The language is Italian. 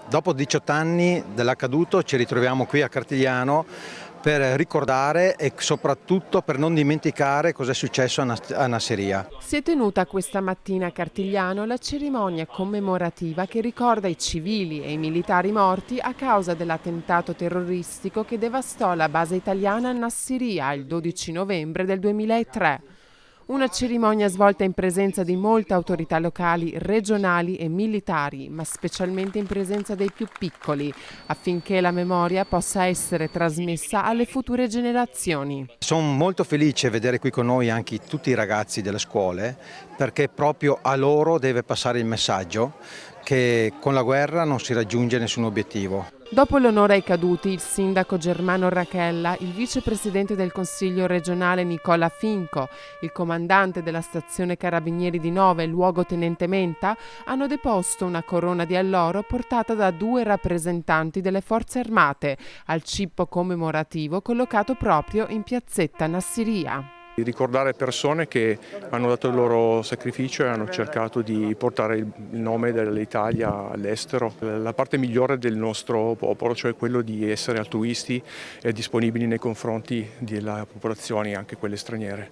Dopo 18 anni dell'accaduto ci ritroviamo qui a Cartigliano per ricordare e soprattutto per non dimenticare cosa è successo a Nassiriya. Si è tenuta questa mattina a Cartigliano la cerimonia commemorativa che ricorda i civili e i militari morti a causa dell'attentato terroristico che devastò la base italiana a Nassiriya il 12 novembre del 2003. Una cerimonia svolta in presenza di molte autorità locali, regionali e militari, ma specialmente in presenza dei più piccoli, affinché la memoria possa essere trasmessa alle future generazioni. Sono molto felice di vedere qui con noi anche tutti i ragazzi delle scuole, perché proprio a loro deve passare il messaggio che con la guerra non si raggiunge nessun obiettivo. Dopo l'onore ai caduti, il sindaco Germano Rachella, il vicepresidente del Consiglio regionale Nicola Finco, il comandante della stazione Carabinieri di Nova e il luogotenente Menta hanno deposto una corona di alloro portata da 2 rappresentanti delle forze armate al cippo commemorativo collocato proprio in piazzetta Nassiriya. Di ricordare persone che hanno dato il loro sacrificio e hanno cercato di portare il nome dell'Italia all'estero. La parte migliore del nostro popolo, cioè quello di essere altruisti e disponibili nei confronti delle popolazioni, anche quelle straniere.